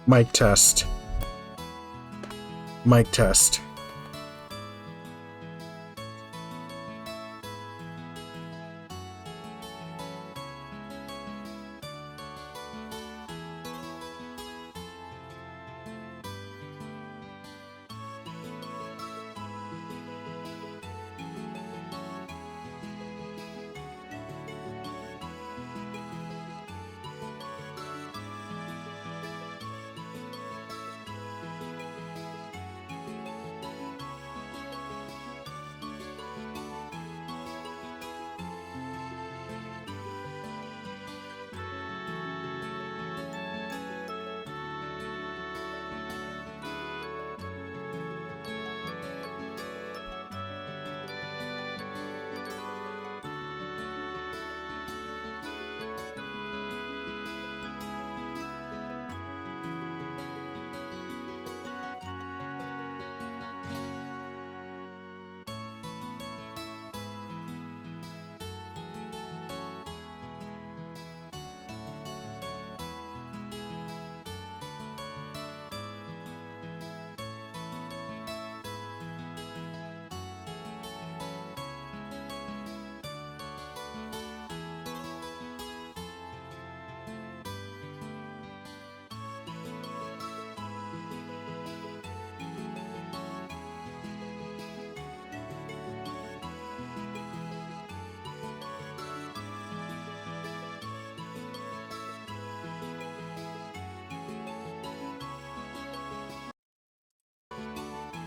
Mic test. Mic test.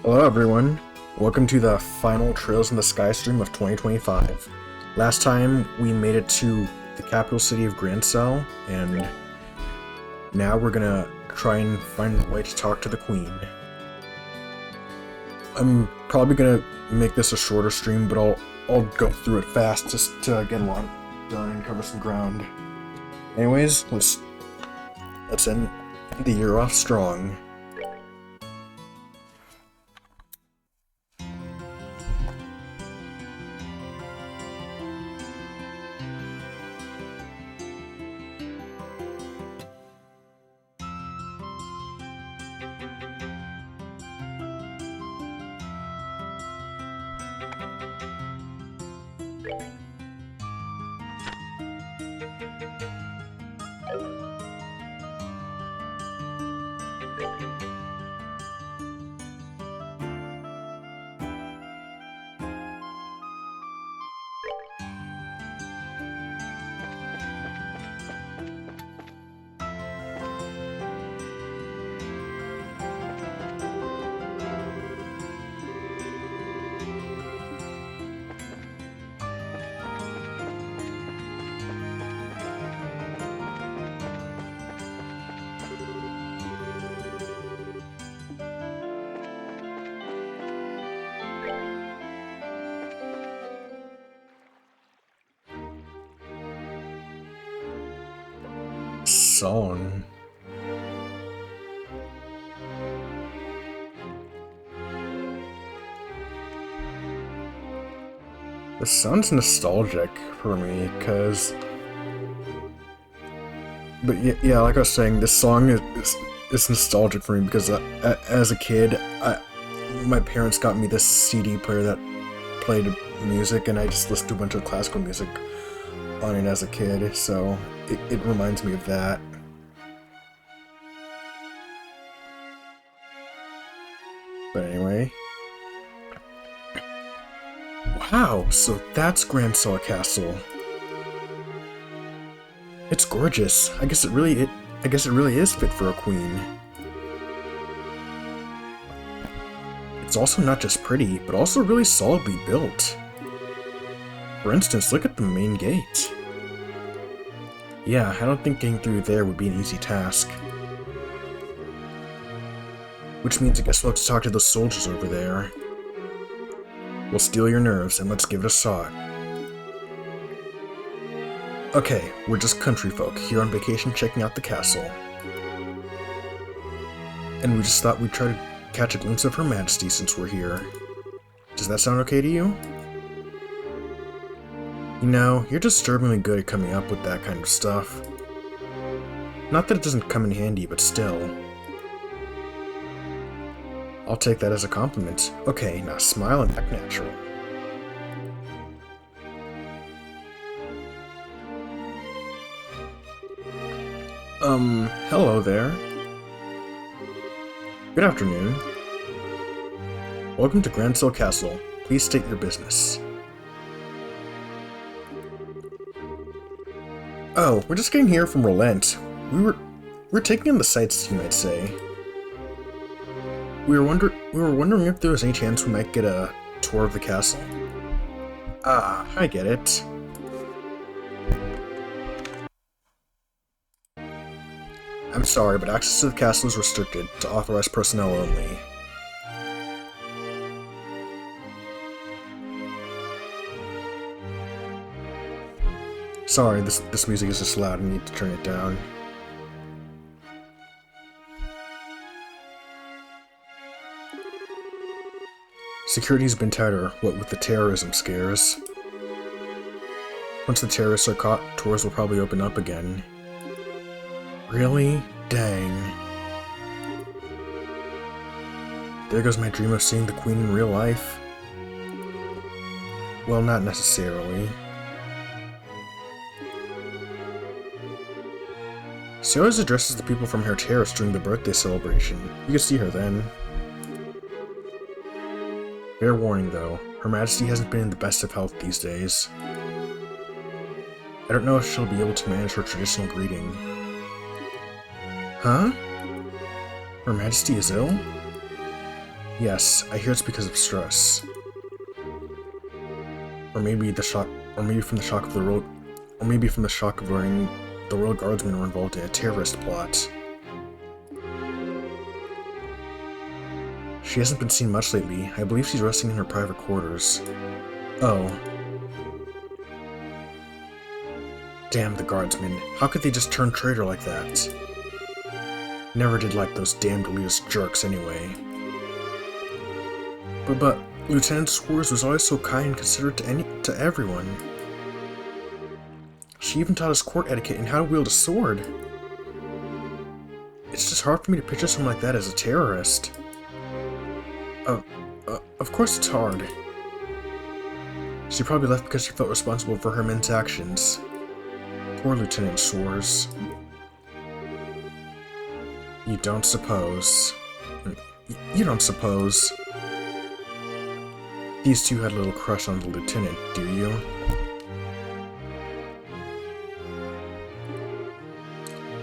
Hello everyone, welcome to the final Trails in the Sky stream of 2025. Last time we made it to the capital city of Grancel, and now we're gonna try and find a way to talk to the Queen. I'm probably gonna make this a shorter stream, but I'll go through it fast just to get a lot done and cover some ground. Anyways, let's end the year off strong. Song. This sounds nostalgic for me, but yeah, like I was saying, this song is nostalgic for me because as a kid, my parents got me this CD player that played music, and I just listened to a bunch of classical music on it as a kid, so it reminds me of that. But anyway. Wow, so that's Grancel Castle. It's gorgeous. I guess it really is fit for a queen. It's also not just pretty, but also really solidly built. For instance, look at the main gate. Yeah, I don't think getting through there would be an easy task. Which means I guess we'll have to talk to the soldiers over there. We'll steal your nerves and let's give it a shot. Okay, we're just country folk here on vacation checking out the castle. And we just thought we'd try to catch a glimpse of Her Majesty since we're here. Does that sound okay to you? You know, you're disturbingly good at coming up with that kind of stuff. Not that it doesn't come in handy, but still. I'll take that as a compliment. Okay, now smile and act natural. Hello there. Good afternoon. Welcome to Grancel Castle. Please state your business. Oh, we're just getting here from Relent. We're taking in the sights, you might say. We were wondering if there was any chance we might get a tour of the castle. Ah, I get it. I'm sorry, but access to the castle is restricted to authorized personnel only. Sorry, this music is just loud. I need to turn it down. Security's been tighter, what with the terrorism scares. Once the terrorists are caught, tours will probably open up again. Really? Dang. There goes my dream of seeing the Queen in real life. Well, not necessarily. She always addresses the people from her terrace during the birthday celebration. You can see her then. Fair warning though, Her Majesty hasn't been in the best of health these days. I don't know if she'll be able to manage her traditional greeting. Huh? Her Majesty is ill? Yes, I hear it's because of stress. Or maybe from the shock of learning the Royal Guardsmen were involved in a terrorist plot. She hasn't been seen much lately. I believe she's resting in her private quarters. Oh. Damn the Guardsmen. How could they just turn traitor like that? Never did like those damned elitist jerks anyway. But Lieutenant Squires was always so kind and considerate to everyone. She even taught us court etiquette and how to wield a sword. It's just hard for me to picture someone like that as a terrorist. Of course it's hard. She probably left because she felt responsible for her men's actions. Poor Lieutenant Squires. You don't suppose. You don't suppose. These two had a little crush on the lieutenant, do you?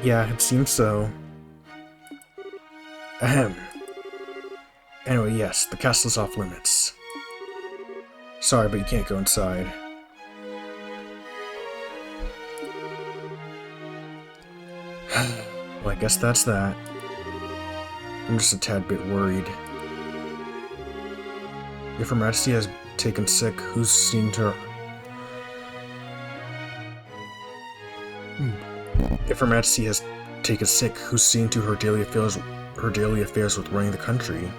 Yeah, it seems so. Ahem. Anyway, yes, the castle's off limits. Sorry, but you can't go inside. Well, I guess that's that. I'm just a tad bit worried. If Her Majesty has taken sick, who's seen to her? If Her Majesty has taken sick, who's seen to her daily affairs with running the country?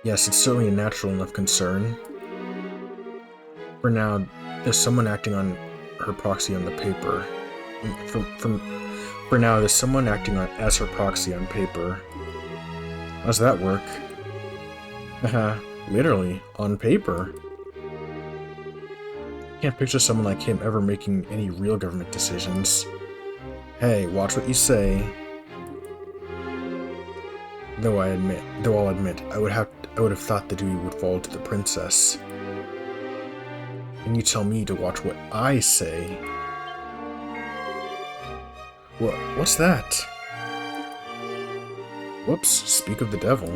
Yes, it's certainly a natural enough concern. For now, there's someone acting on her proxy on the paper. For now, there's someone acting as her proxy on paper. How's that work? Haha, literally, on paper. Can't picture someone like him ever making any real government decisions. Hey, watch what you say. Though I'll admit, I would have thought the duty would fall to the princess. And you tell me to watch what I say. What's that? Whoops, speak of the devil.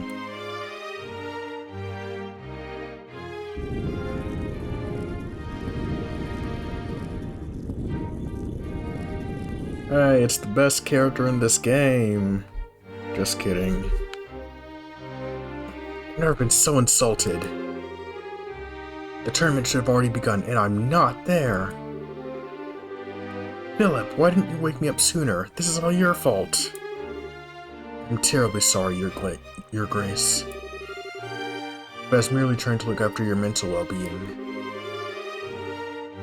Hey, it's the best character in this game. Just kidding. I've never been so insulted. The tournament should have already begun, and I'm not there. Philip, why didn't you wake me up sooner? This is all your fault. I'm terribly sorry, Your Grace. But I was merely trying to look after your mental well-being.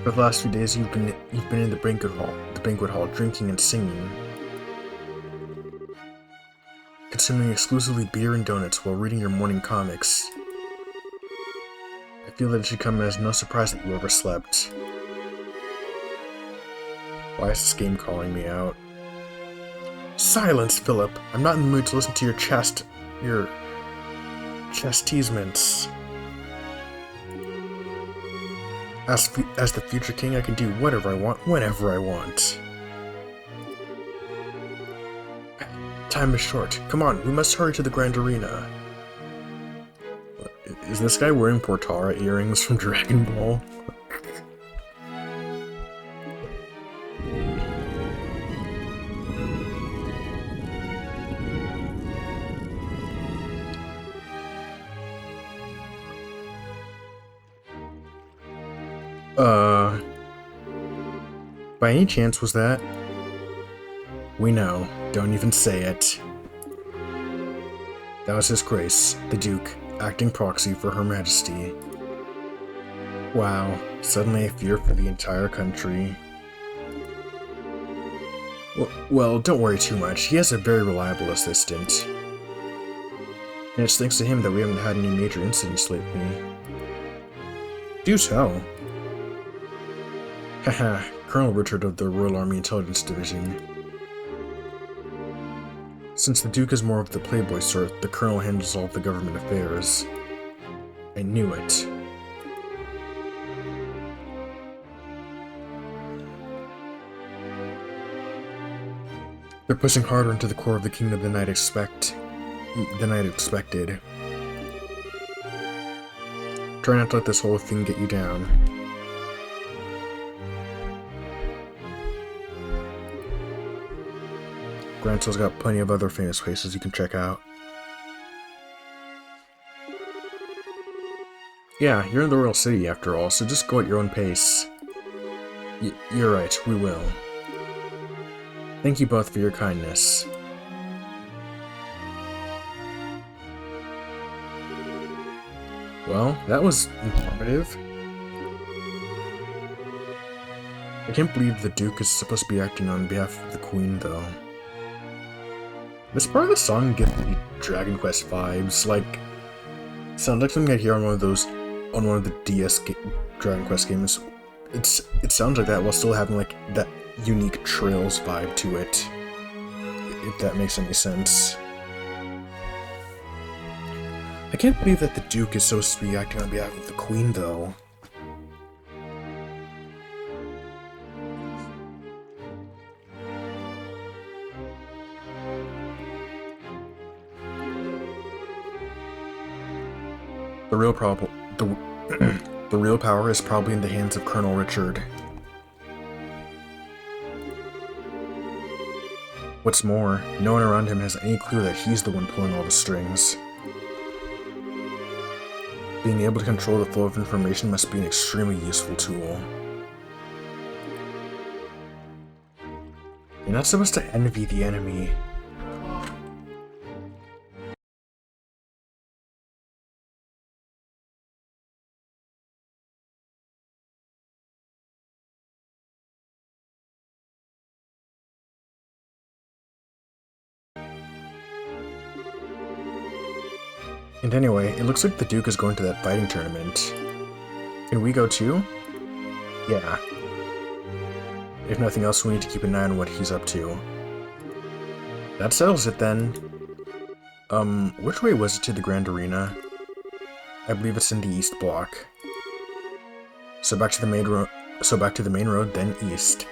For the last few days, you've been in the banquet hall, drinking and singing. consuming exclusively beer and donuts while reading your morning comics. I feel that it should come as no surprise that you overslept. Why is this game calling me out? Silence, Philip! I'm not in the mood to listen to your chastisements. As the future king, I can do whatever I want, whenever I want. Time is short. Come on, we must hurry to the Grand Arena. Is this guy wearing Portara earrings from Dragon Ball? By any chance was that? We know. Don't even say it. That was His Grace, the Duke, acting proxy for Her Majesty. Wow, suddenly I fear for the entire country. Well, don't worry too much. He has a very reliable assistant. And it's thanks to him that we haven't had any major incidents lately. Do tell. Haha, Colonel Richard of the Royal Army Intelligence Division. Since the Duke is more of the playboy sort, the Colonel handles all of the government affairs. I knew it. They're pushing harder into the core of the kingdom than I'd expected. Try not to let this whole thing get you down. Grancel's got plenty of other famous places you can check out. Yeah, you're in the Royal City after all, so just go at your own pace. You're right, we will. Thank you both for your kindness. Well, that was informative. I can't believe the Duke is supposed to be acting on behalf of the Queen, though. This part of the song gives me Dragon Quest vibes, like, sounds like something I'd hear on one of the DS Dragon Quest games. It sounds like that while still having like that unique Trails vibe to it, if that makes any sense. I can't believe that the Duke is supposed to be acting on behalf of the Queen, though. The real power is probably in the hands of Colonel Richard. What's more, no one around him has any clue that he's the one pulling all the strings. Being able to control the flow of information must be an extremely useful tool. You're not supposed to envy the enemy. And anyway, it looks like the Duke is going to that fighting tournament. Can we go too? Yeah. If nothing else, we need to keep an eye on what he's up to. That settles it then. Which way was it to the Grand Arena? I believe it's in the East Block. So back to the main road, then east.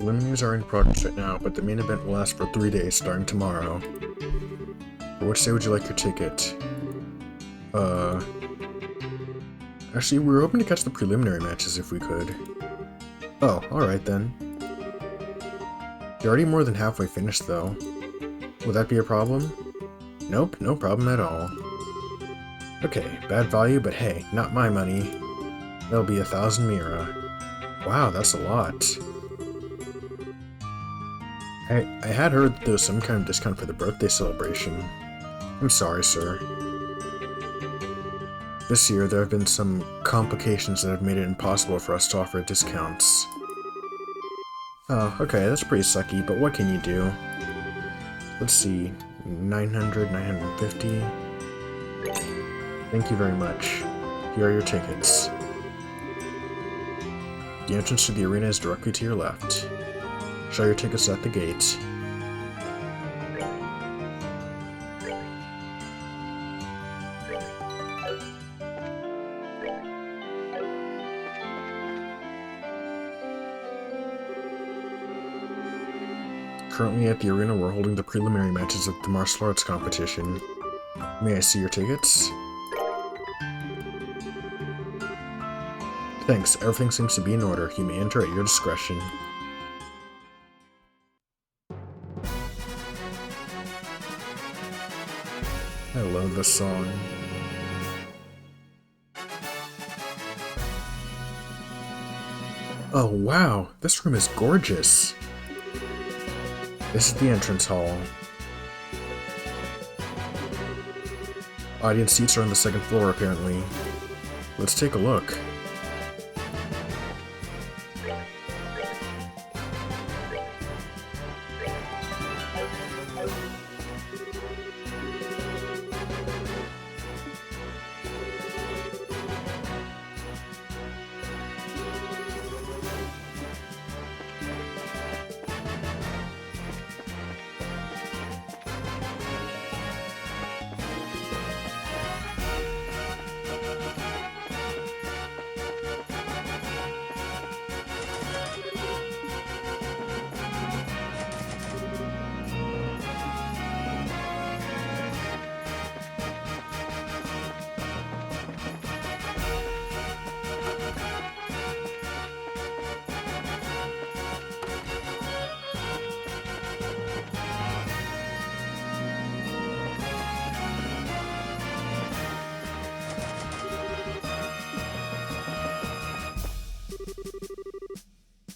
Preliminaries are in progress right now, but the main event will last for 3 days, starting tomorrow. For which day would you like your ticket? Actually, we were hoping to catch the preliminary matches if we could. Oh, alright then. You're already more than halfway finished, though. Would that be a problem? Nope, no problem at all. Okay, bad value, but hey, not my money. That'll be 1,000 Mira. Wow, that's a lot. I had heard that there was some kind of discount for the birthday celebration. I'm sorry, sir. This year, there have been some complications that have made it impossible for us to offer discounts. Oh, okay, that's pretty sucky, but what can you do? Let's see, 900, 950. Thank you very much. Here are your tickets. The entrance to the arena is directly to your left. Show your tickets at the gate. Currently at the arena, we're holding the preliminary matches of the martial arts competition. May I see your tickets? Thanks, everything seems to be in order. You may enter at your discretion. I love this song. Oh wow, this room is gorgeous. This is the entrance hall. Audience seats are on the second floor, apparently. Let's take a look.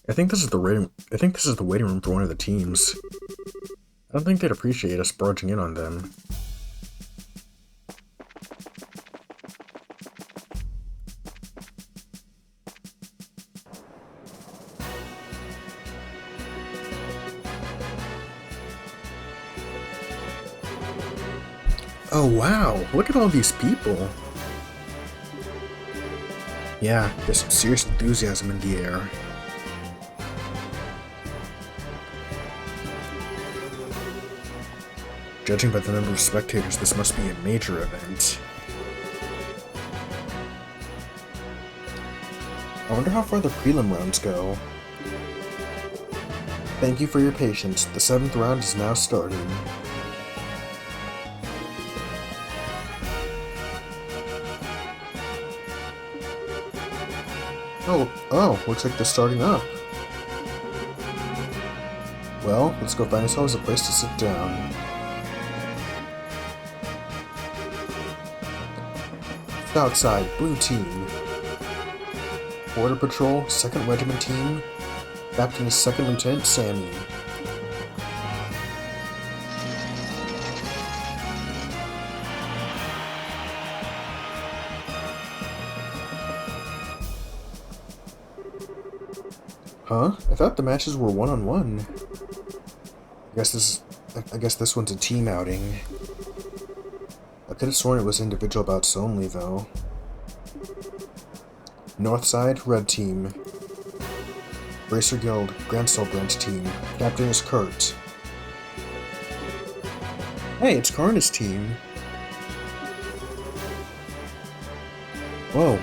I think this is the waiting room for one of the teams. I don't think they'd appreciate us barging in on them. Oh wow, look at all these people. Yeah, there's some serious enthusiasm in the air. Judging by the number of spectators, this must be a major event. I wonder how far the prelim rounds go. Thank you for your patience. The 7th round is now starting. Oh, looks like they're starting up. Well, let's go find ourselves a place to sit down. Outside, blue team. Border Patrol, 2nd Regiment team. Captain is 2nd Lieutenant Sammy. Huh? I thought the matches were one-on-one. I guess this one's a team outing. I could have sworn it was individual bouts only, though. Northside, Red Team. Bracer Guild, Grancel Branch Team. Captain is Kurt. Hey, it's Karna's team. Whoa,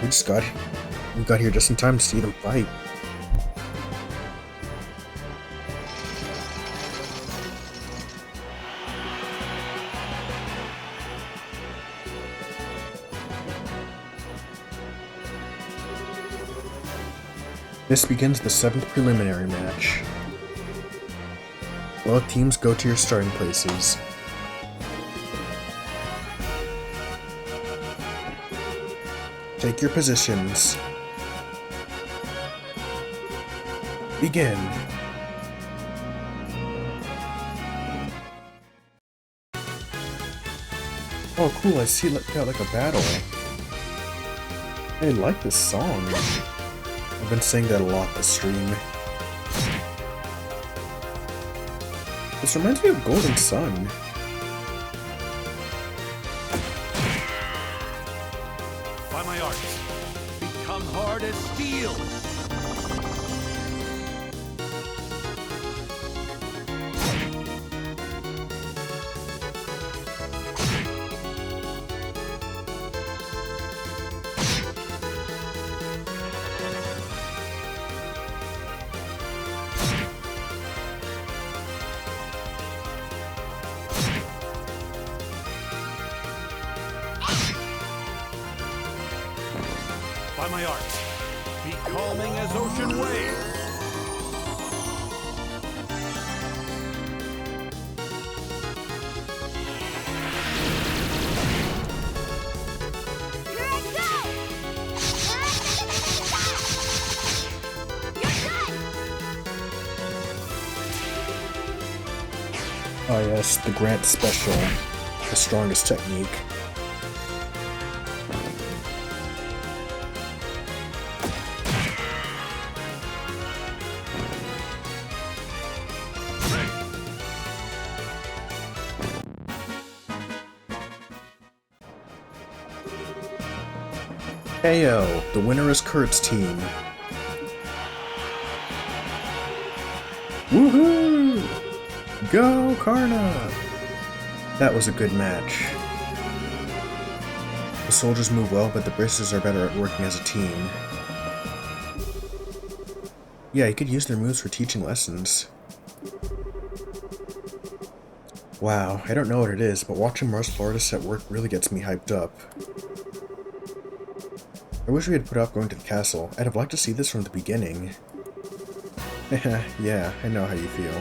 we got here just in time to see them fight. This begins the 7th preliminary match. Both teams go to your starting places. Take your positions. Begin. Oh cool, I see like a battle. I like this song. I've been saying that a lot this stream. This reminds me of Golden Sun. By my arts, become hard as steel. by my arts. Be calming as ocean waves. Oh yes, the Grant Special. The strongest technique. Heyo, the winner is Kurt's team. Woohoo! Go, Karna! That was a good match. The soldiers move well, but the braces are better at working as a team. Yeah, you could use their moves for teaching lessons. Wow, I don't know what it is, but watching martial artists at work really gets me hyped up. I wish we had put off going to the castle. I'd have liked to see this from the beginning. Yeah, I know how you feel.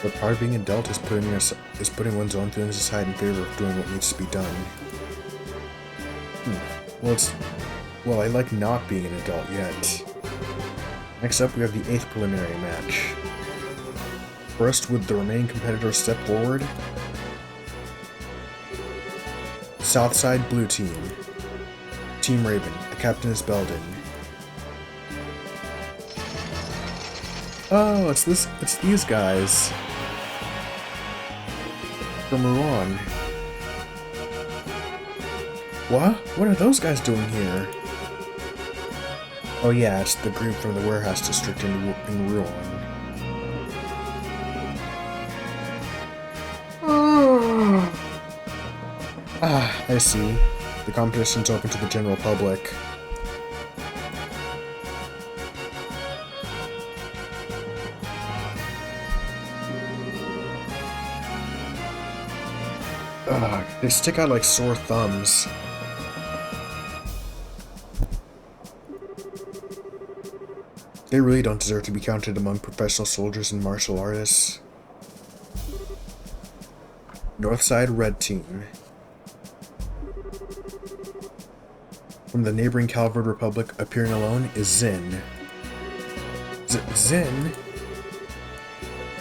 But part of being an adult is putting one's own feelings aside in favor of doing what needs to be done. Well, I like not being an adult yet. Next up, we have the 8th preliminary match. First, would the remaining competitors step forward? Southside Blue Team. Team Raven. The captain is Belden. Oh, it's these guys. From Rouen. What? What are those guys doing here? Oh yeah, it's the group from the warehouse district in Rouen. Ah, I see. The competition's open to the general public. Ugh, they stick out like sore thumbs. They really don't deserve to be counted among professional soldiers and martial artists. Northside Red Team. From the neighboring Calvard Republic, appearing alone is Zin. Zin?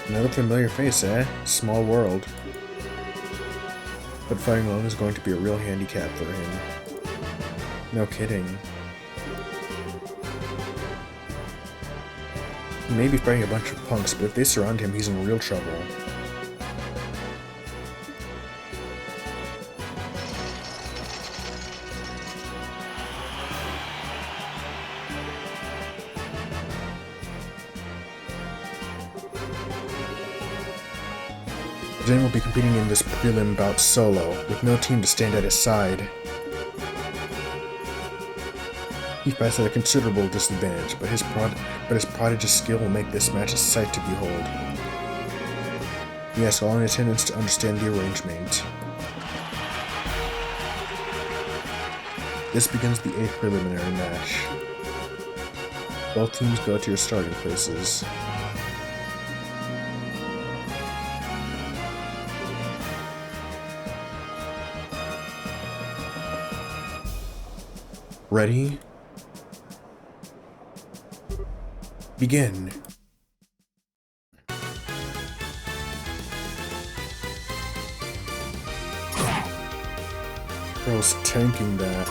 Another familiar face, eh? Small world. But fighting alone is going to be a real handicap for him. No kidding. He may be fighting a bunch of punks, but if they surround him, he's in real trouble. Zane will be competing in this prelim bout solo, with no team to stand at his side. He fights at a considerable disadvantage, but his prodigious skill will make this match a sight to behold. He asks all in attendance to understand the arrangement. This begins the 8th preliminary match. Both teams go to your starting places. Ready? Begin. Girl's tanking that.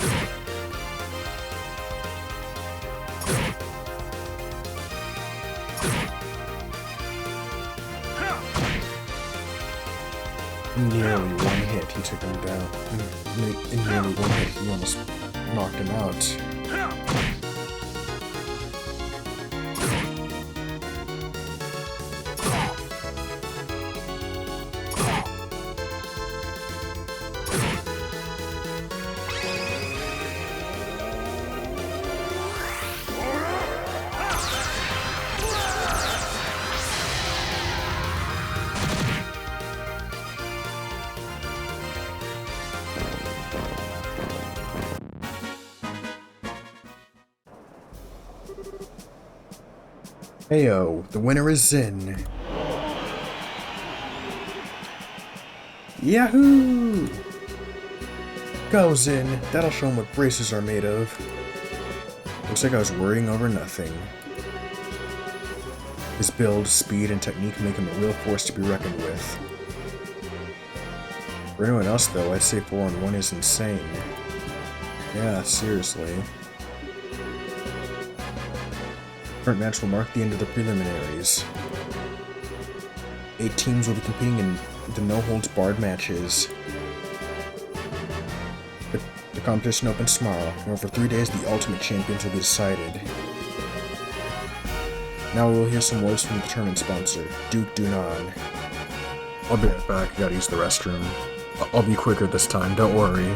In nearly one hit, he took him down. In nearly one hit, he almost knocked him out. Heyo, the winner is Zin. Yahoo! Go, Zin. That'll show him what braces are made of. Looks like I was worrying over nothing. His build, speed, and technique make him a real force to be reckoned with. For anyone else, though, I'd say 4-on-1 is insane. Yeah, seriously. Current match will mark the end of the preliminaries. 8 teams will be competing in the no-holds-barred matches. The competition opens tomorrow, and over 3 days the Ultimate Champions will be decided. Now we will hear some words from the tournament sponsor, Duke Dunan. I'll be right back, I gotta use the restroom. I'll be quicker this time, don't worry.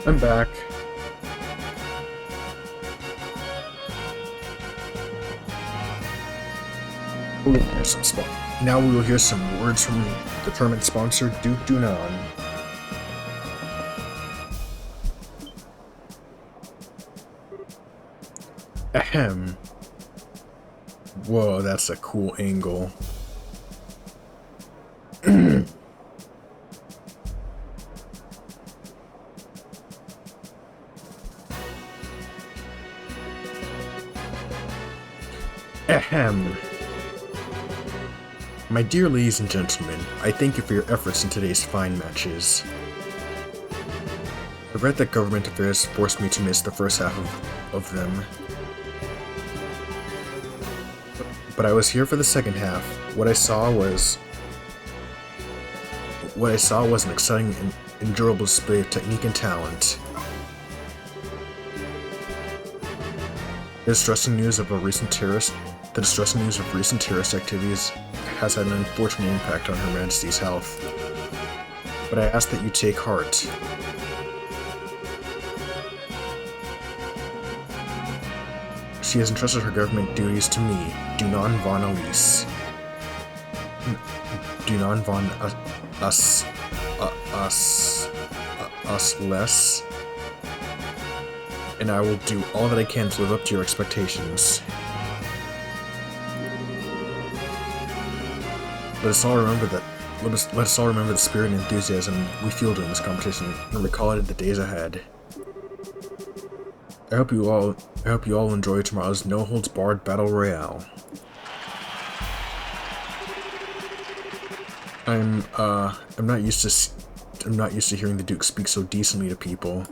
I'm back. Now we will hear some words from the tournament sponsor, Duke Dunan. Ahem. Whoa, that's a cool angle. Ahem. My dear ladies and gentlemen, I thank you for your efforts in today's fine matches. I regret that government affairs forced me to miss the first half of them. But I was here for the second half. What I saw was an exciting and enjoyable display of technique and talent. The distressing news of recent terrorist activities has had an unfortunate impact on Her Majesty's health. But I ask that you take heart. She has entrusted her government duties to me, Dunan von Elise. Dunan von us less. And I will do all that I can to live up to your expectations. Let us all remember the spirit and enthusiasm we feel during this competition and recall it in the days ahead. I hope you all enjoy tomorrow's no-holds-barred battle royale. I'm not used to hearing the Duke speak so decently to people.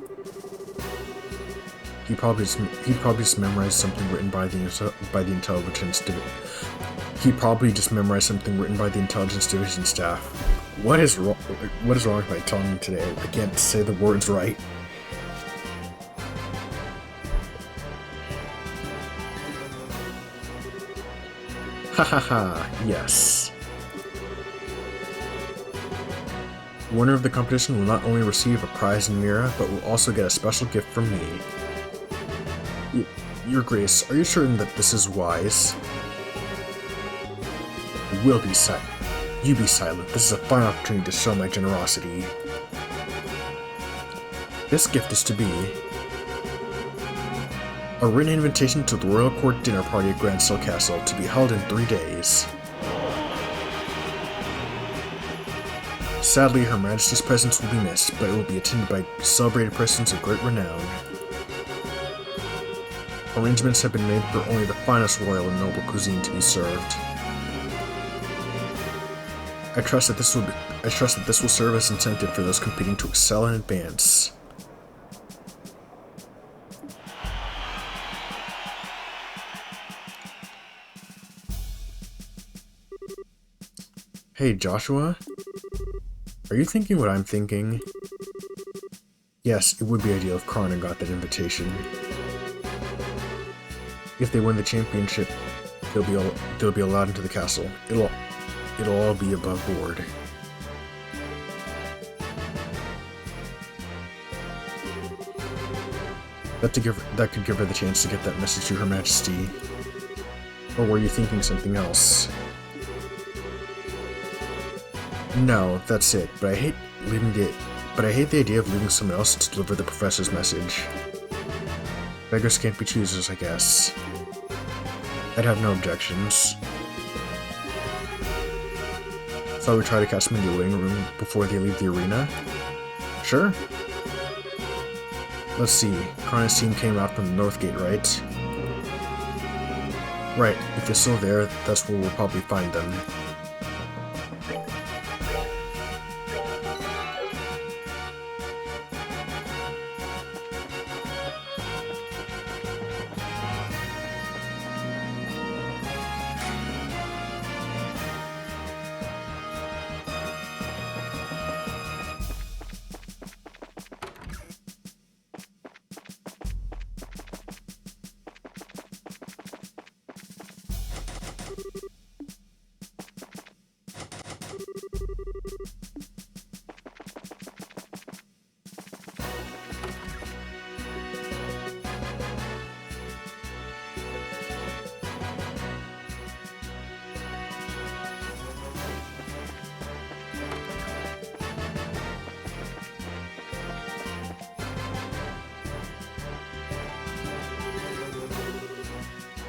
He probably just memorized something written by the intelligence division. He probably just memorized something written by the intelligence division staff. What is wrong with my tongue today? I can't say the words right. Ha ha ha, yes. The winner of the competition will not only receive a prize in Mira, but will also get a special gift from me. Your Grace, are you certain that this is wise? I will be silent. You be silent. This is a fine opportunity to show my generosity. This gift is to be a written invitation to the Royal Court dinner party at Grancel Castle to be held in 3 days. Sadly, Her Majesty's presence will be missed, but it will be attended by celebrated persons of great renown. Arrangements have been made for only the finest royal and noble cuisine to be served. I trust that this will serve as incentive for those competing to excel and advance. Hey, Joshua? Are you thinking what I'm thinking? Yes, it would be ideal if Karna got that invitation. If they win the championship, they'll be allowed into the castle. It'll all be above board. That could give her the chance to get that message to Her Majesty. Or were you thinking something else? No, that's it. But I hate the idea of leaving someone else to deliver the professor's message. Beggars can't be choosers, I guess. I'd have no objections. Thought we'd try to catch them in the waiting room before they leave the arena? Sure. Let's see. Karna's team came out from the North Gate, right? Right. If they're still there, that's where we'll probably find them.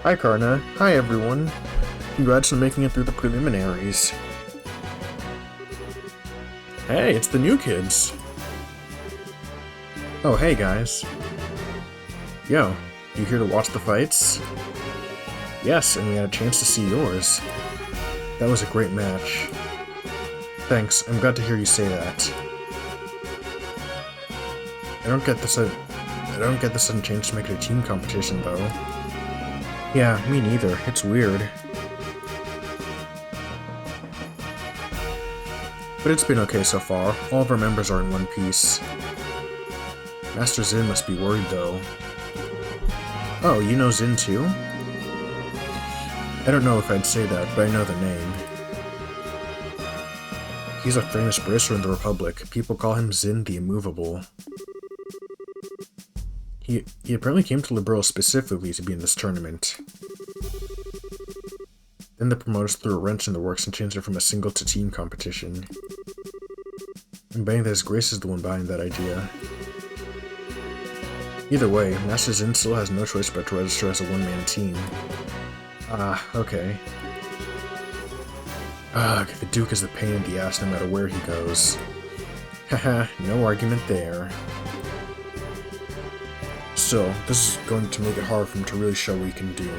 Hi, Karna. Hi, everyone. Congrats on making it through the preliminaries. Hey, it's the new kids. Oh, hey, guys. Yo, you here to watch the fights? Yes, and we had a chance to see yours. That was a great match. Thanks, I'm glad to hear you say that. I don't get the sudden change to make it a team competition, though. Yeah, me neither. It's weird. But it's been okay so far. All of our members are in one piece. Master Zin must be worried, though. Oh, you know Zin too? I don't know if I'd say that, but I know the name. He's a famous bracer in the Republic. People call him Zin the Immovable. He apparently came to Liberal specifically to be in this tournament. Then the promoters threw a wrench in the works and changed it from a single to team competition. I'm betting that His Grace is the one behind that idea. Either way, Master Zin still has no choice but to register as a one-man team. Ah, okay. Ugh, the Duke is a pain in the ass no matter where he goes. Haha, no argument there. Still, this is going to make it hard for him to really show what he can do.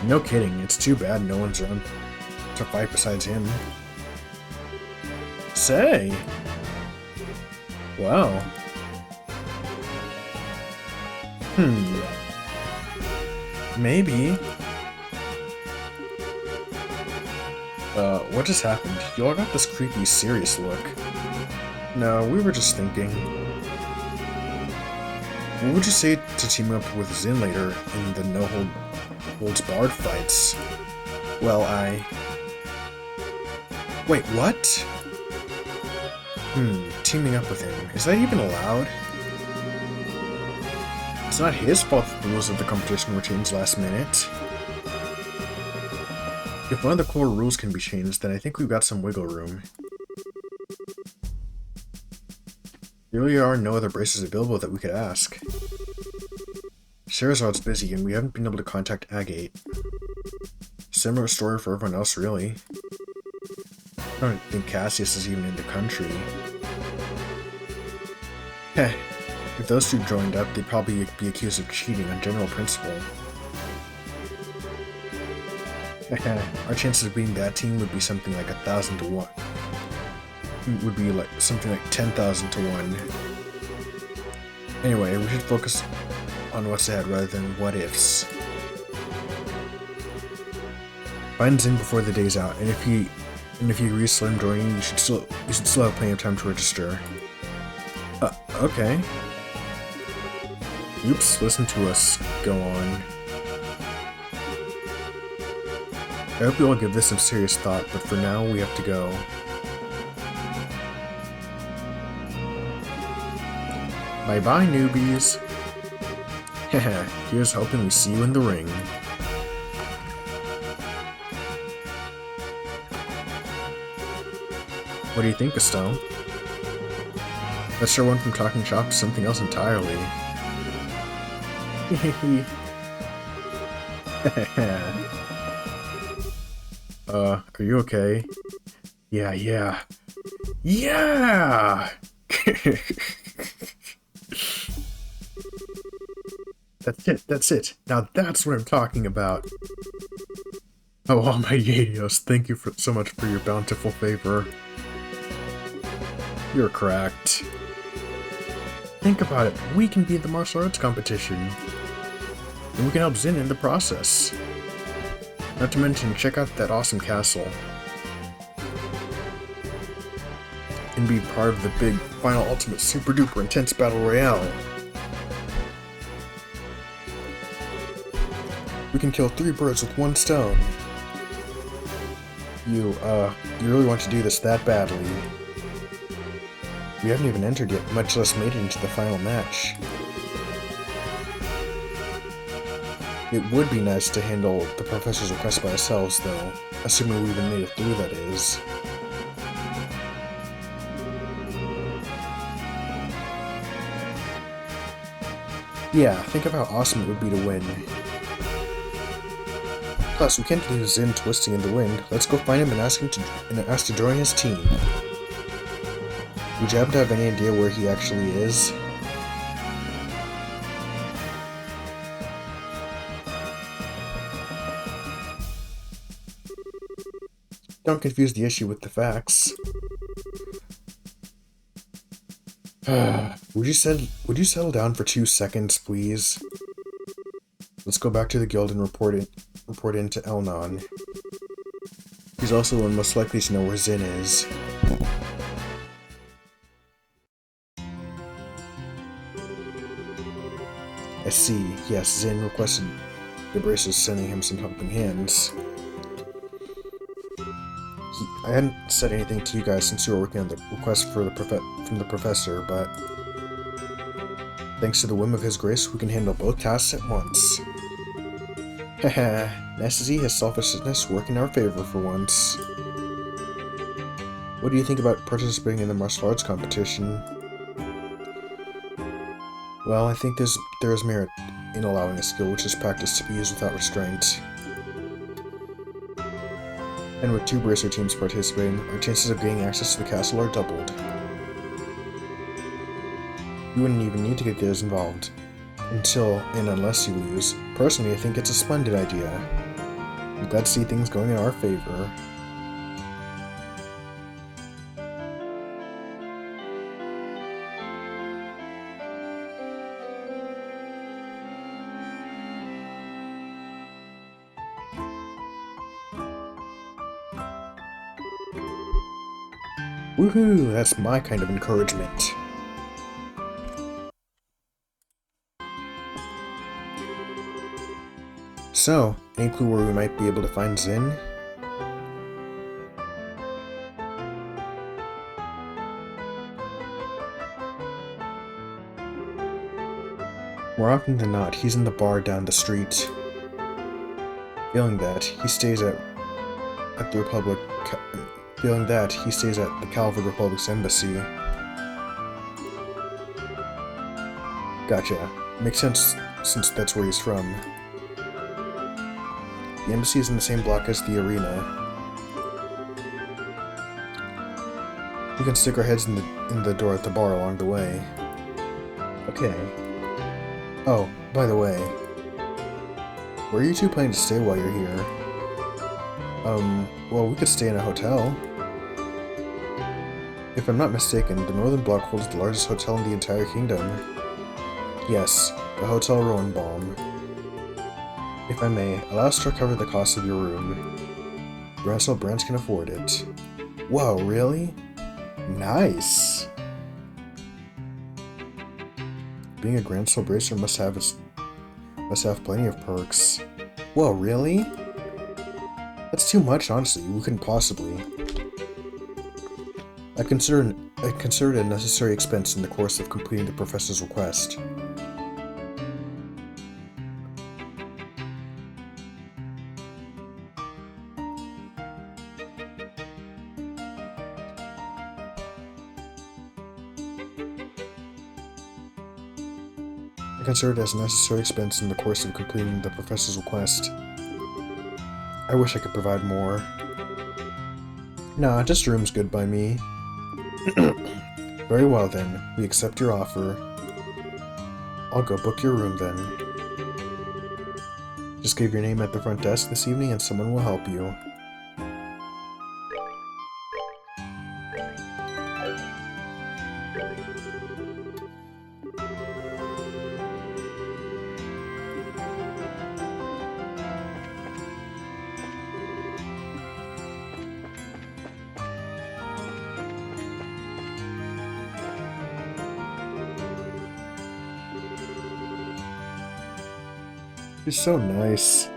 No kidding, it's too bad no one's around to fight besides him. Say! Wow. Maybe. What just happened? You all got this creepy, serious look. No, we were just thinking. What would you say to team up with Zin later in the no-holds barred fights? Well, Wait, what? Teaming up with him. Is that even allowed? It's not his fault that the rules of the competition were changed last minute. If one of the core rules can be changed, then I think we've got some wiggle room. There really are no other braces available that we could ask. Sherazad's busy, and we haven't been able to contact Agate. Similar story for everyone else, really. I don't think Cassius is even in the country. Heh, if those two joined up, they'd probably be accused of cheating on general principle. Our chances of beating that team would be something like 1,000 to 1. Would be like something like 10,000 to 1. Anyway, we should focus on what's ahead rather than what ifs. Find Zin before the day's out, and if he agrees to let him join you should still have plenty of time to register. Okay. Oops, listen to us go on. I hope you all give this some serious thought, but for now, we have to go. Bye-bye, newbies. Haha, here's hoping we see you in the ring. What do you think, Estelle? Let's sure one from talking shop to something else entirely. Hehehe. Are you okay? Yeah! Yeah! That's it. Now that's what I'm talking about. Oh, all my Yadios, thank you so much for your bountiful favor. You're cracked. Think about it, we can beat the martial arts competition. And we can help Zin in the process. Not to mention, check out that awesome castle. And be part of the big, final, ultimate, super duper intense battle royale. We can kill 3 birds with 1 stone. You really want to do this that badly. We haven't even entered yet, much less made it into the final match. It would be nice to handle the professor's request by ourselves, though, assuming we even made it through, that is. Yeah, think of how awesome it would be to win. Plus, we can't leave Zin twisting in the wind. Let's go find him and ask to join his team. Would you happen to have any idea where he actually is? Don't confuse the issue with the facts. Would you settle down for 2 seconds, please? Let's go back to the guild and report in to Elnon. He's also the one most likely to know where Zin is. I see. Yes, Zin requested the Bracers sending him some helping hands. I hadn't said anything to you guys since you were working on the request from the professor, but thanks to the whim of his grace, we can handle both tasks at once. Haha, nice to see his selfishness work in our favor for once. What do you think about participating in the martial arts competition? Well, I think there is merit in allowing a skill which is practiced to be used without restraint. And with 2 bracer teams participating, our chances of gaining access to the castle are doubled. You wouldn't even need to get theirs involved. Until and unless you lose. Personally, I think it's a splendid idea. I'm glad to see things going in our favor. Woohoo! That's my kind of encouragement. So, any clue where we might be able to find Zin? More often than not, he's in the bar down the street. Feeling that, he stays at the Calvard Republic's embassy. Gotcha. Makes sense since that's where he's from. The embassy is in the same block as the arena. We can stick our heads in the door at the bar along the way. Okay. Oh, by the way, where are you two planning to stay while you're here? Well, we could stay in a hotel. If I'm not mistaken, the Northern Block holds the largest hotel in the entire kingdom. Yes, the Hotel Roenbaum. If I may, allow us to cover the cost of your room. Grancel branch can afford it. Whoa, really? Nice! Being a Grancel bracer must have plenty of perks. Whoa, really? That's too much, honestly. We couldn't possibly. I considered a necessary expense in the course of completing the professor's request. I considered it as a necessary expense in the course of completing the professor's request. I wish I could provide more. Nah, just a room's good by me. Very well then, we accept your offer. I'll go book your room then. Just give your name at the front desk this evening and someone will help you. You're so nice.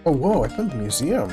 Oh, whoa, I found the museum.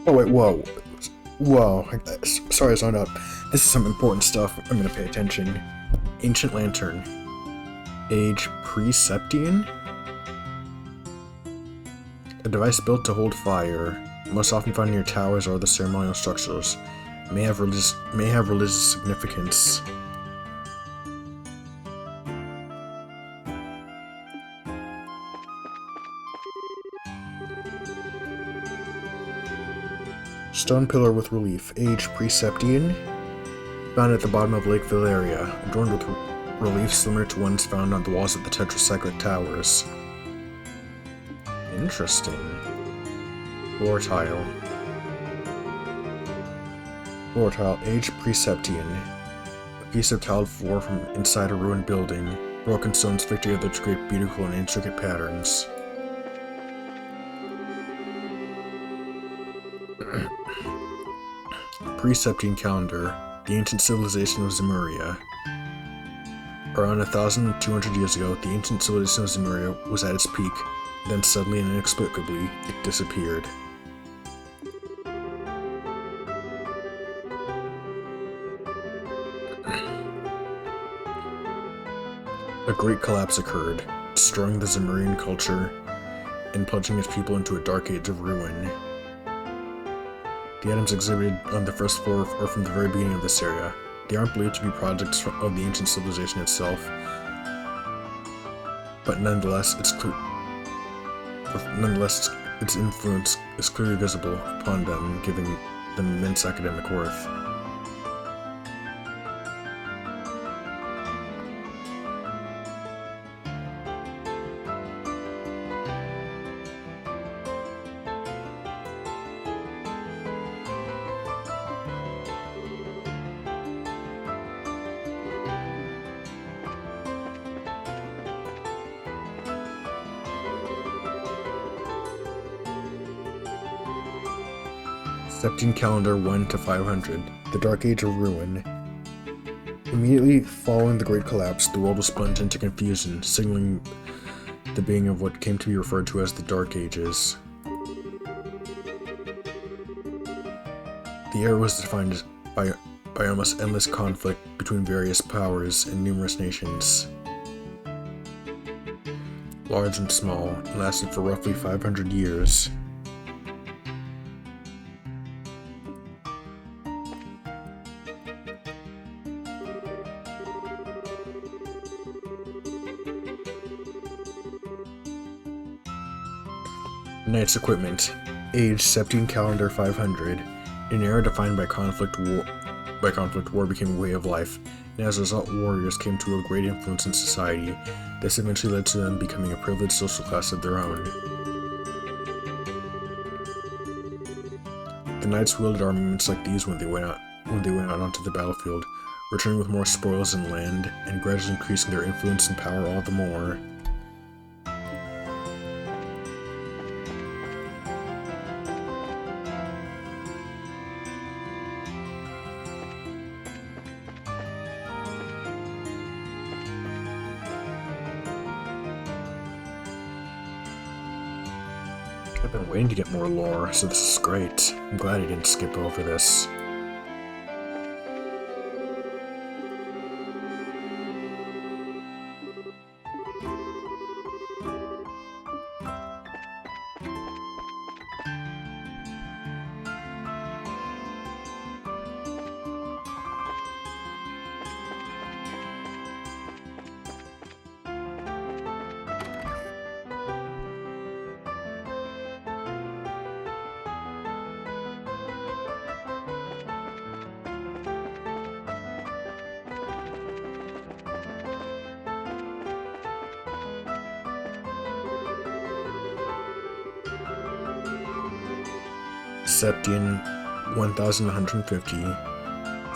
Oh wait, whoa. Whoa. Sorry, I zoned out. This is some important stuff. I'm gonna pay attention. Ancient Lantern. Age Pre-Septian? A device built to hold fire. Most often found near towers or other ceremonial structures. May have religious significance. Stone pillar with relief. Age Pre-Septian. Found at the bottom of Lake Valeria. Adorned with reliefs similar to ones found on the walls of the tetracyclic towers. Interesting. Floor tile. Floor tile. Age Pre-Septian. A piece of tiled floor from inside a ruined building. Broken stones fit together to create beautiful and intricate patterns. Pre-Septian calendar. The ancient civilization of Zemuria. Around 1,200 years ago, the ancient civilization of Zemuria was at its peak. Then suddenly and inexplicably, it disappeared. A great collapse occurred, destroying the Zemurian culture and plunging its people into a dark age of ruin. The items exhibited on the first floor are from the very beginning of this area. They aren't believed to be projects of the ancient civilization itself, but nonetheless, it's its influence is clearly visible upon them, giving them immense academic worth. Septine Calendar 1 to 500, the Dark Age of Ruin. Immediately following the Great Collapse, the world was plunged into confusion, signaling the beginning of what came to be referred to as the Dark Ages. The era was defined by almost endless conflict between various powers and numerous nations, large and small, and lasted for roughly 500 years. Knight's equipment. Age Septine Calendar 500. An era defined by conflict, war became a way of life, and as a result, warriors came to wield great influence in society. This eventually led to them becoming a privileged social class of their own. The knights wielded armaments like these when they went out onto the battlefield, returning with more spoils and land, and gradually increasing their influence and power all the more. I've been waiting to get more lore, so this is great. I'm glad I didn't skip over this. Septine 1150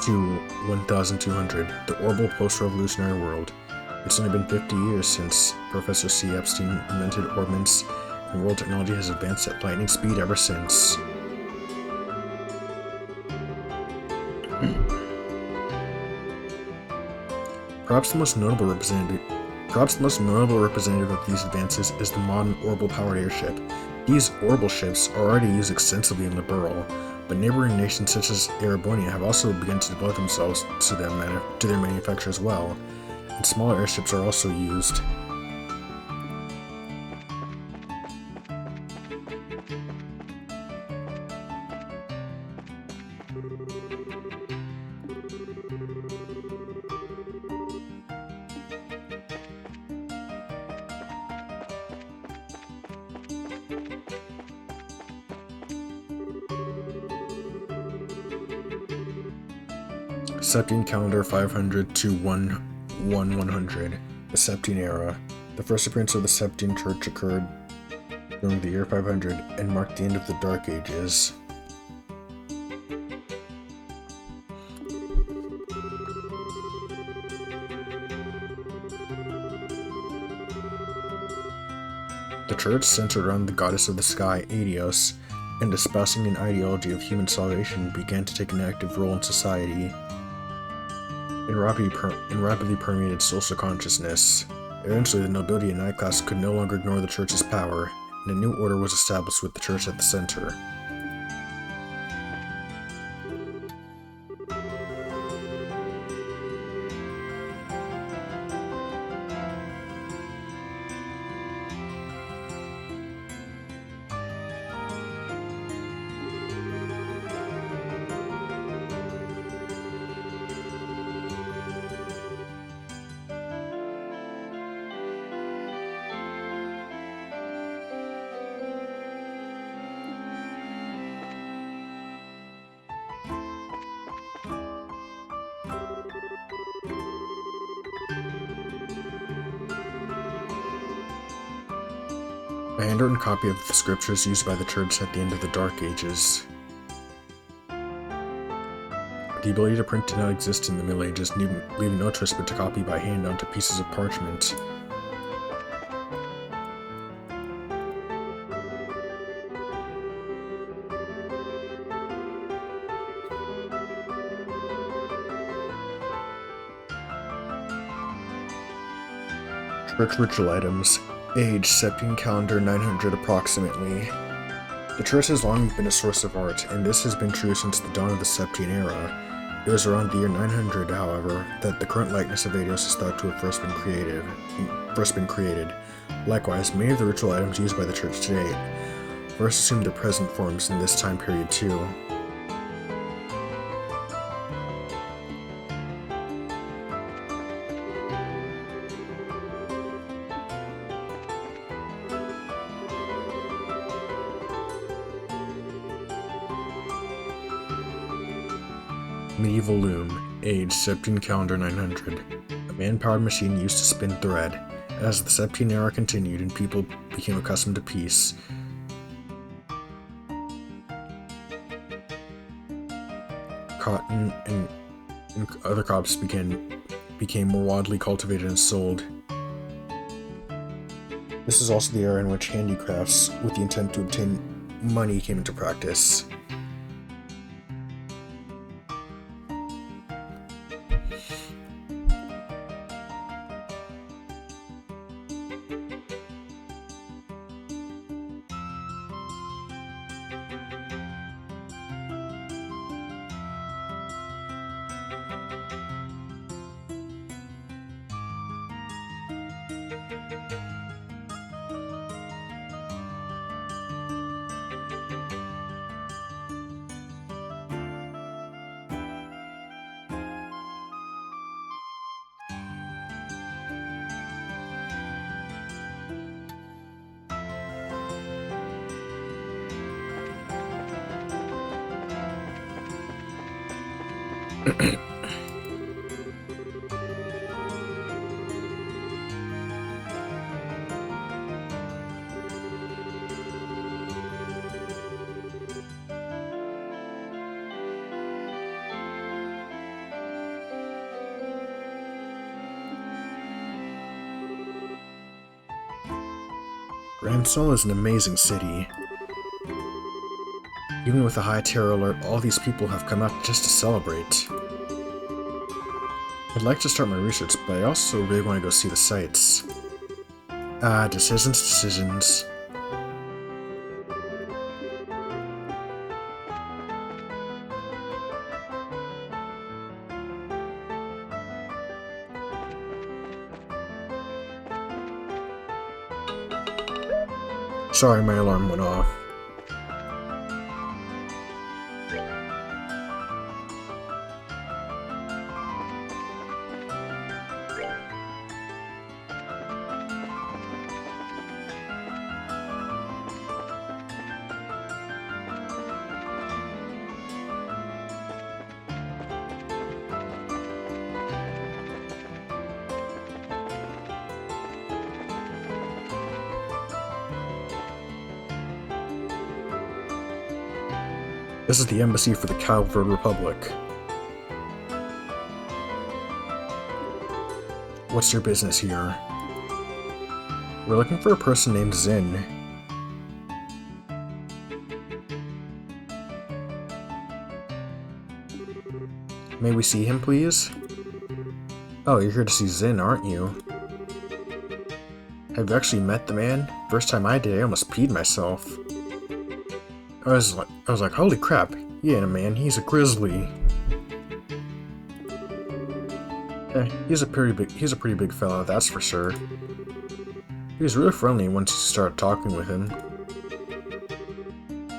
to 1200, the orbital post-revolutionary world. It's only been 50 years since Professor C. Epstein invented orbments, and world technology has advanced at lightning speed ever since. Perhaps the most notable representative of these advances is the modern orbital-powered airship. These orbital ships are already used extensively in Liberl, but neighboring nations such as Erebonia have also begun to devote themselves to their manufacture as well, and smaller airships are also used. Septine Calendar 500 to 100, the Septine Era. The first appearance of the Septine Church occurred during the year 500 and marked the end of the Dark Ages. The church centered around the goddess of the sky, Adios, and espousing an ideology of human salvation began to take an active role in society. It rapidly permeated social consciousness. Eventually, the nobility and high class could no longer ignore the church's power, and a new order was established with the church at the center. A handwritten copy of the scriptures used by the church at the end of the Dark Ages. The ability to print did not exist in the Middle Ages, leaving no choice but to copy by hand onto pieces of parchment. Church ritual items. Age, Septine calendar 900 approximately. The church has long been a source of art, and this has been true since the dawn of the Septine era. It was around the year 900, however, that the current likeness of Eidos is thought to have first been created. Likewise, many of the ritual items used by the church today first assumed their present forms in this time period too. Medieval loom. Age, Septine calendar 900. A man-powered machine used to spin thread. As the Septine era continued and people became accustomed to peace, cotton and other crops became more widely cultivated and sold. This is also the era in which handicrafts, with the intent to obtain money, came into practice. Grancel is an amazing city. Even with a high terror alert, all these people have come out just to celebrate. I'd like to start my research, but I also really want to go see the sights. Decisions. Sorry, my alarm went off. This is the embassy for the Capital Republic. What's your business here? We're looking for a person named Zin. May we see him, please? Oh, you're here to see Zin, aren't you? Have you actually met the man? First time I did, I almost peed myself. I was like, holy crap, he ain't a man, he's a grizzly. He's a pretty big fella, that's for sure. He was really friendly once you started talking with him.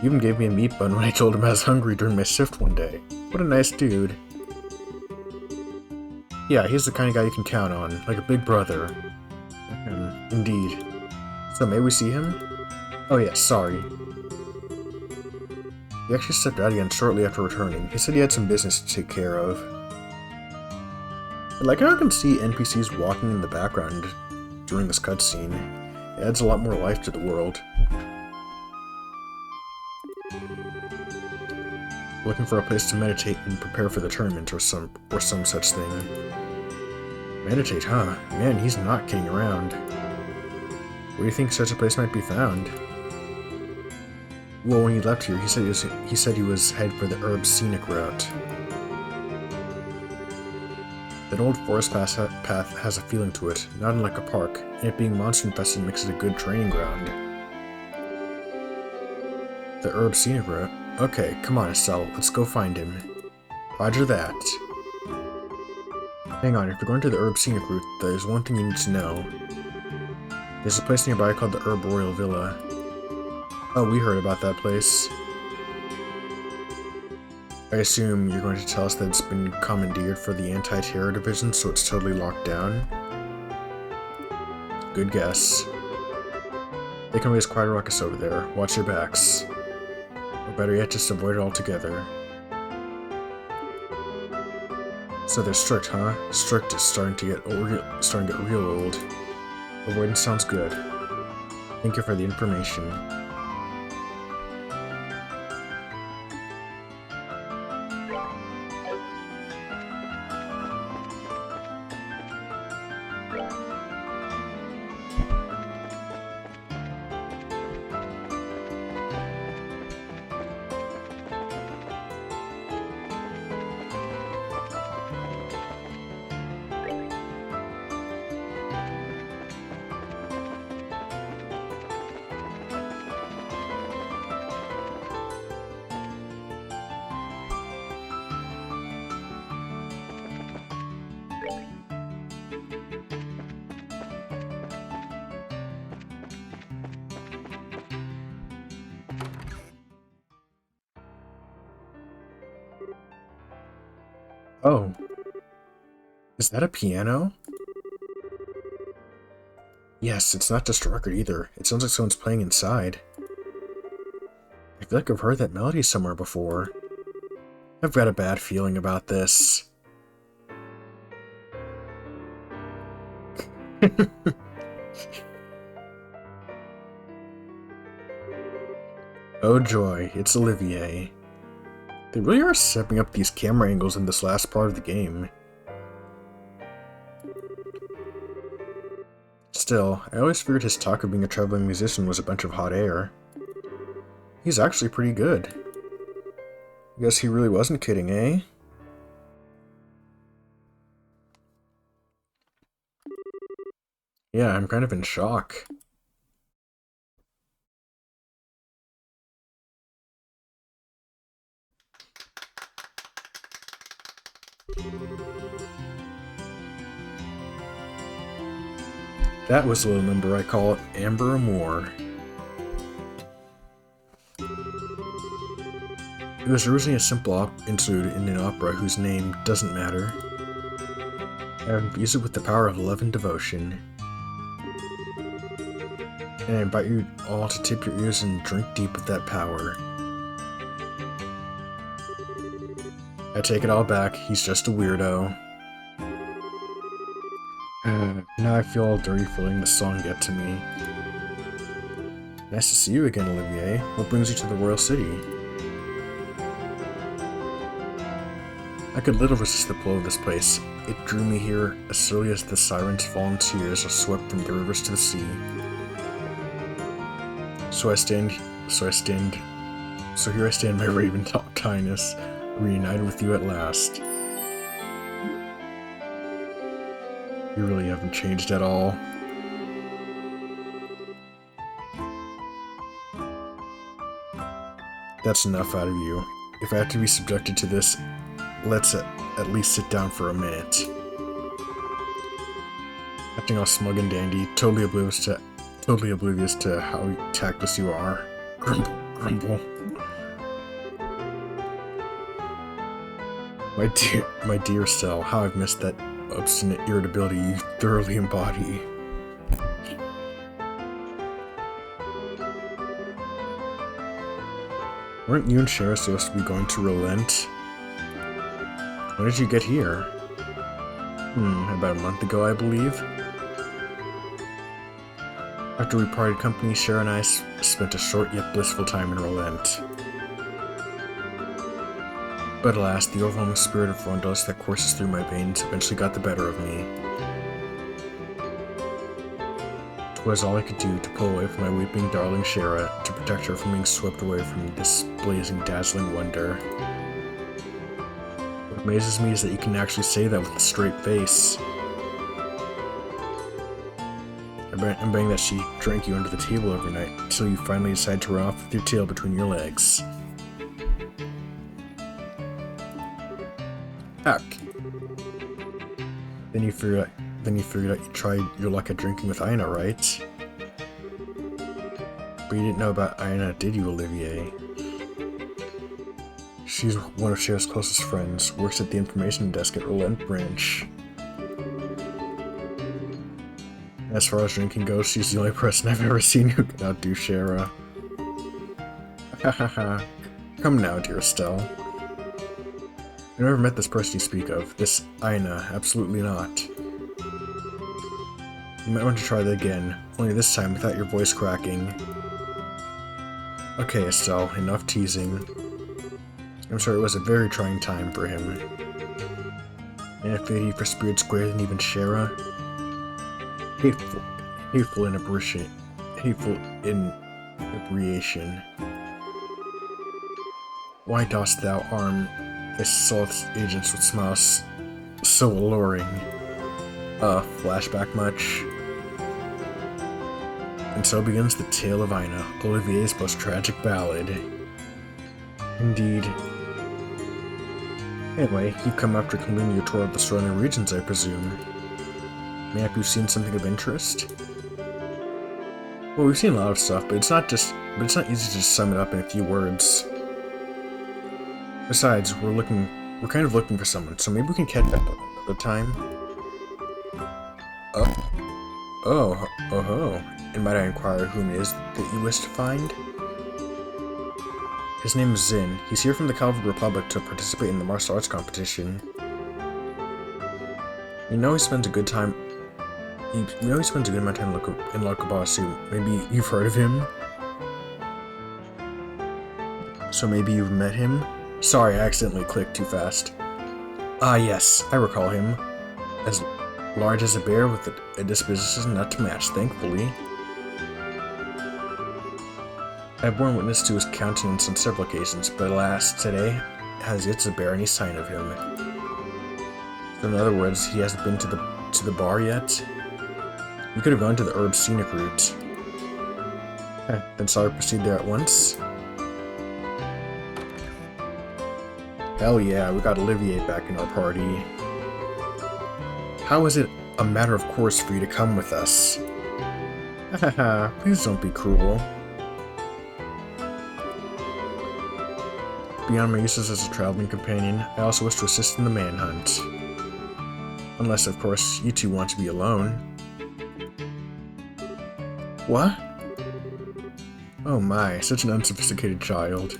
He even gave me a meat bun when I told him I was hungry during my shift one day. What a nice dude. Yeah, he's the kind of guy you can count on, like a big brother. Indeed. So may we see him? Oh yeah, sorry. He actually stepped out again shortly after returning. He said he had some business to take care of. I like how I can see NPCs walking in the background during this cutscene. adds a lot more life to the world. Looking for a place to meditate and prepare for the tournament or some such thing. Meditate, huh? Man, he's not kidding around. Where do you think such a place might be found? Well, when he left here, he said he was headed for the herb scenic route. That old forest path has a feeling to it, not unlike a park, and it being monster-infested makes it a good training ground. The herb scenic route? Okay, come on, Estelle, let's go find him. Roger that. Hang on, if you're going to the herb scenic route, there's one thing you need to know. There's a place nearby called the Herb Royal Villa. Oh, we heard about that place. I assume you're going to tell us that it's been commandeered for the anti-terror division, so it's totally locked down? Good guess. They can raise quite a ruckus over there. Watch your backs. Or better yet, just avoid it altogether. So they're strict, huh? Strict is starting to get real old. Avoidance sounds good. Thank you for the information. Oh. Is that a piano? Yes, it's not just a record either. It sounds like someone's playing inside. I feel like I've heard that melody somewhere before. I've got a bad feeling about this. Oh joy, it's Olivier. They really are stepping up these camera angles in this last part of the game. Still, I always figured his talk of being a traveling musician was a bunch of hot air. He's actually pretty good. I guess he really wasn't kidding, eh? Yeah, I'm kind of in shock. That was a little number I call Amber Amour. It was originally a simple interlude in an opera whose name doesn't matter. I infuse it with the power of love and devotion. And I invite you all to tip your ears and drink deep of that power. I take it all back, he's just a weirdo. Now I feel all dirty for letting the song get to me. Nice to see you again, Olivier. What brings you to the Royal City? I could little resist the pull of this place. It drew me here as surely as the sirens' fallen tears are swept from the rivers to the sea. So here I stand, my raven highness, reunited with you at last. You really haven't changed at all. That's enough out of you. If I have to be subjected to this, let's at least sit down for a minute. Acting all smug and dandy, totally oblivious to how tactless you are. Grumble, grumble. My dear Estelle, how I've missed that obstinate irritability you thoroughly embody. Weren't you and Shara supposed to be going to relent? When did you get here? About a month ago, I believe. After we parted company, Shara and I spent a short yet blissful time in Relent. But alas, the overwhelming spirit of Rondos that courses through my veins eventually got the better of me. It was all I could do to pull away from my weeping darling Shara to protect her from being swept away from this blazing, dazzling wonder. What amazes me is that you can actually say that with a straight face. I'm betting that she drank you under the table every night until you finally decide to run off with your tail between your legs. Heck. Then you figured out you tried your luck at drinking with Aina, right? But you didn't know about Aina, did you, Olivier? She's one of Cher's closest friends, works at the information desk at Relent Branch. As far as drinking goes, she's the only person I've ever seen who can outdo Shara. Hahaha. Come now, dear Estelle. I've never met this person you speak of. This Aina, absolutely not. You might want to try that again, only this time without your voice cracking. Okay, Estelle, enough teasing. I'm sure it was a very trying time for him. And affinity for spirits greater than even Shara? Hateful inebriation. Why dost thou arm thy Soth's agents with smiles so alluring? Flashback much? And so begins the tale of Aina, Olivier's most tragic ballad. Indeed. Anyway, you've come after completing your tour of the surrounding regions, I presume. Mayhap you've seen something of interest? Well, we've seen a lot of stuff, but it's not easy to just sum it up in a few words. Besides, we're kind of looking for someone, so maybe we can catch up another time. Oh, and might I inquire whom it is that you wish to find? His name is Zin. He's here from the Calvary Republic to participate in the martial arts competition. You know he spends a good amount of time in Lokabasu. Maybe you've heard of him? So maybe you've met him? Sorry, I accidentally clicked too fast. Ah yes, I recall him. As large as a bear with a disposition not to match, thankfully. I've borne witness to his countenance on several occasions, but alas, today has yet to bear any sign of him. So in other words, he hasn't been to the bar yet? You could have gone to the herb scenic route. Then shall I proceed there at once? Hell yeah, we got Olivier back in our party. How is it a matter of course for you to come with us? Hahaha, please don't be cruel. Beyond my uses as a traveling companion, I also wish to assist in the manhunt. Unless, of course, you two want to be alone. What? Oh my, such an unsophisticated child.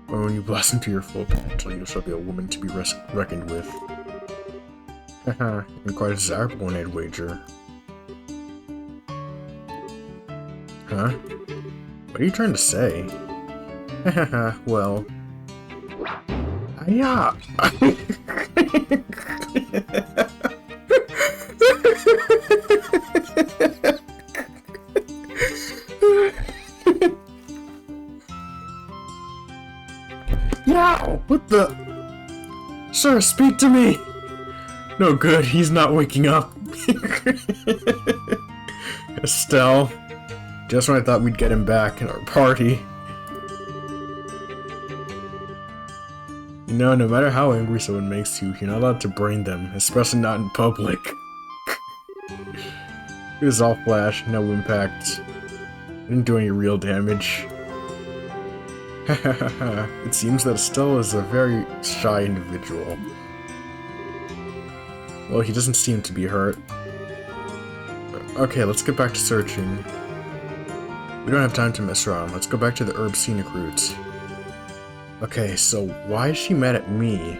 But when you blossom to your full potential, you shall be a woman to be reckoned with. Haha, and quite a desirable one, I'd wager. Huh? What are you trying to say? Hahaha, well... Yeah. Yow! What the? Sir, speak to me! No good, he's not waking up. Estelle. Just when I thought we'd get him back in our party. No matter how angry someone makes you, you're not allowed to brain them, especially not in public. It was all flash, no impact. Didn't do any real damage. It seems that Estelle is a very shy individual. Well, he doesn't seem to be hurt. Okay, let's get back to searching. We don't have time to mess around. Let's go back to the herb scenic route. Okay, so why is she mad at me?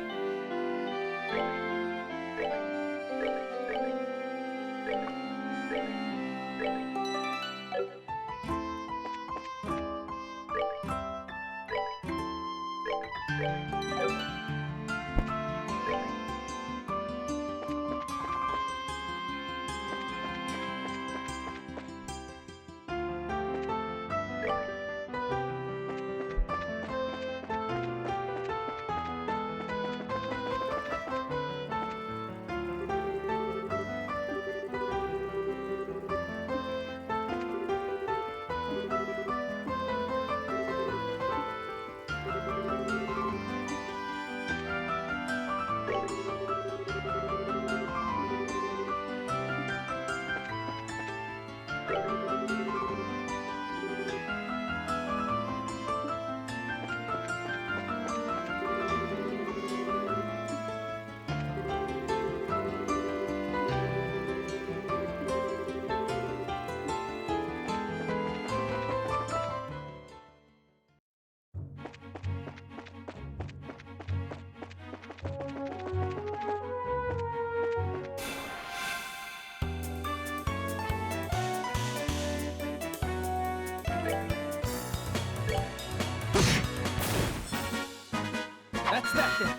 That's that then.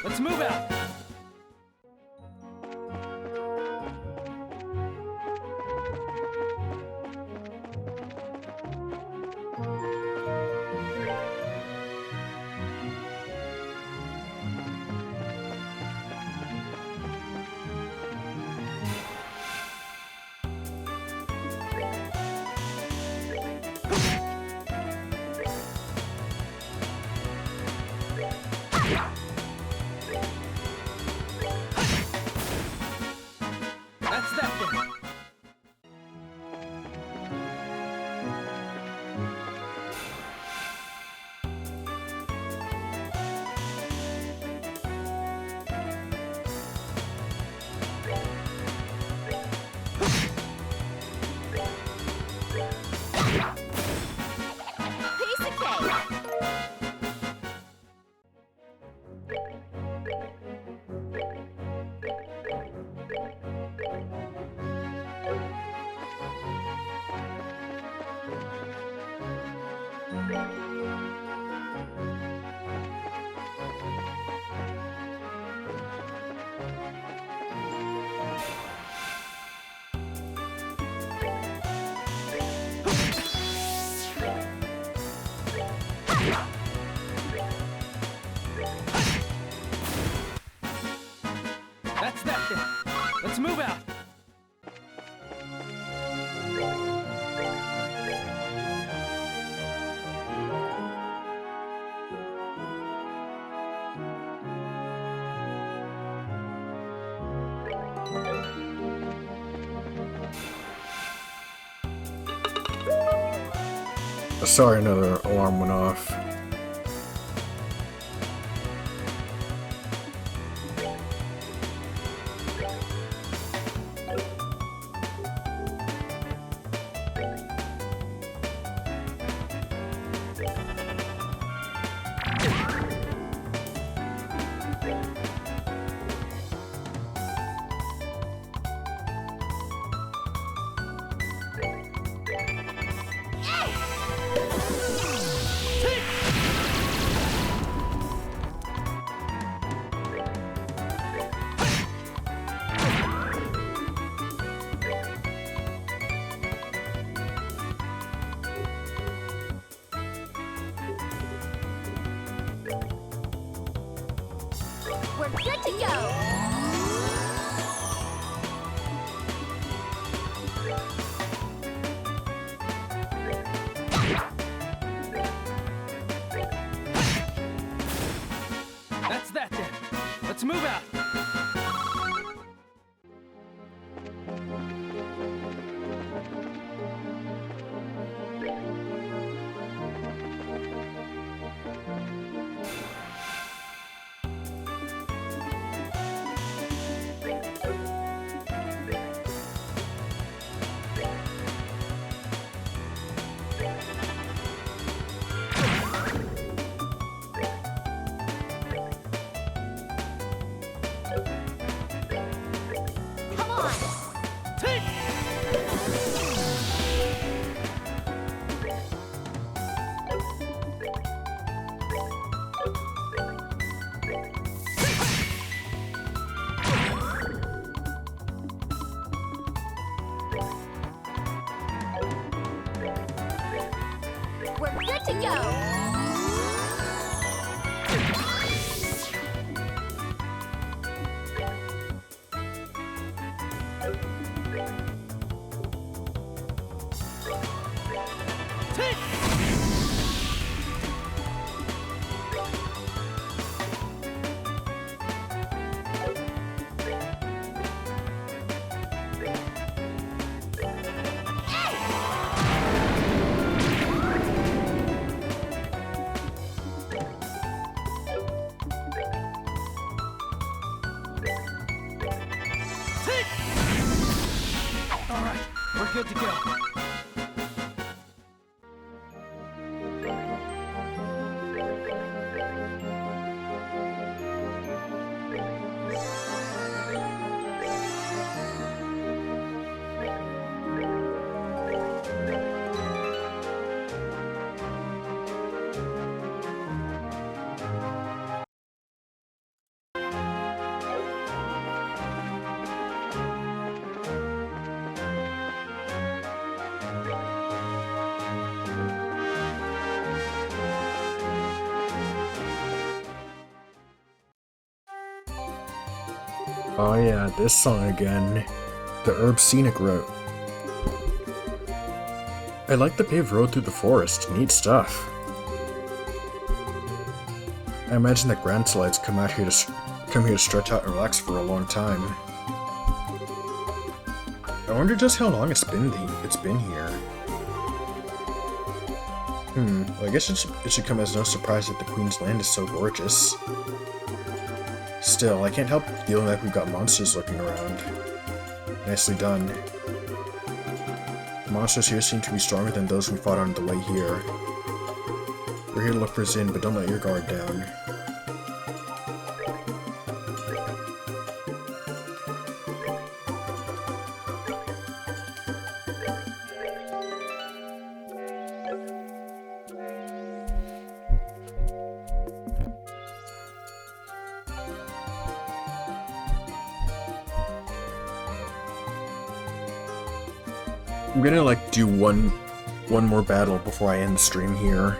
Let's move out. That's that then. Piece of cake. That's that then. Let's move out. Sorry, another alarm went off. We're good to go. That's that then. Let's move out. Come on. Take! We're good to go. Take! Take! All right, we're good to go. Oh yeah, this song again. The Herb Scenic Route. I like the paved road through the forest. Neat stuff. I imagine that Grancelites come here to stretch out and relax for a long time. I wonder just how long it's been here. Well, I guess it should come as no surprise that the Queen's Land is so gorgeous. Still, I can't help feeling like we've got monsters lurking around. Nicely done. The monsters here seem to be stronger than those we fought on the way here. We're here to look for Zin, but don't let your guard down. I'm gonna like do one more battle before I end the stream here.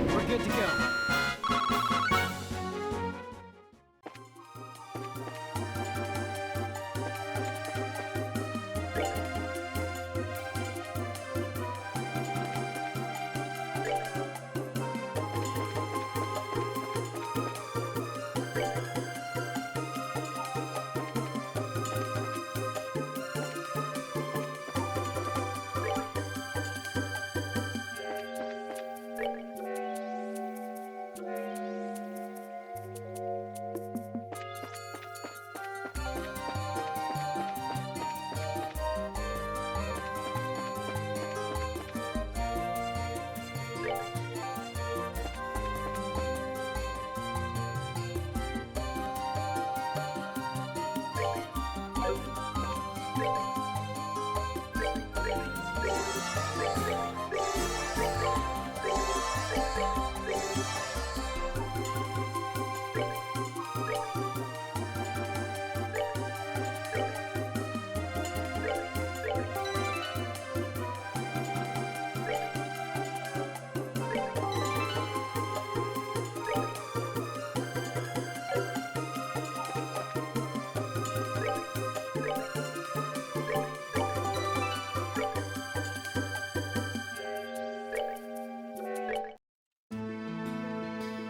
We're good to go.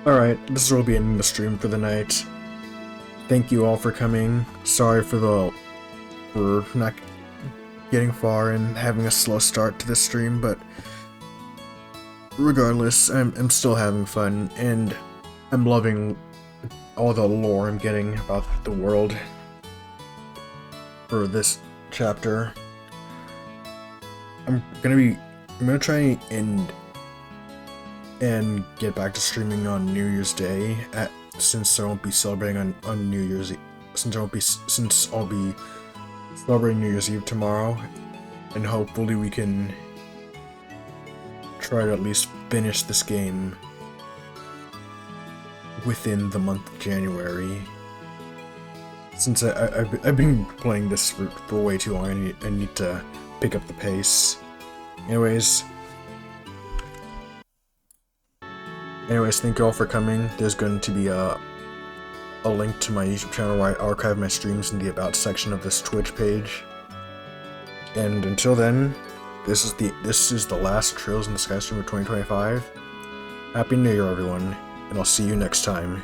Alright, this will be ending the stream for the night. Thank you all for coming. Sorry for not getting far and having a slow start to this stream, but regardless, I'm still having fun, and I'm loving all the lore I'm getting about the world for this chapter. I'm gonna try and get back to streaming on New Year's Day since I won't be celebrating on New Year's Eve, since I'll be celebrating New Year's Eve tomorrow, and hopefully we can try to at least finish this game within the month of January. Since I've been playing this for way too long, I need to pick up the pace. Anyways, thank you all for coming. There's going to be a link to my YouTube channel where I archive my streams in the About section of this Twitch page. And until then, this is the last Trails in the Sky stream of 2025. Happy New Year, everyone, and I'll see you next time.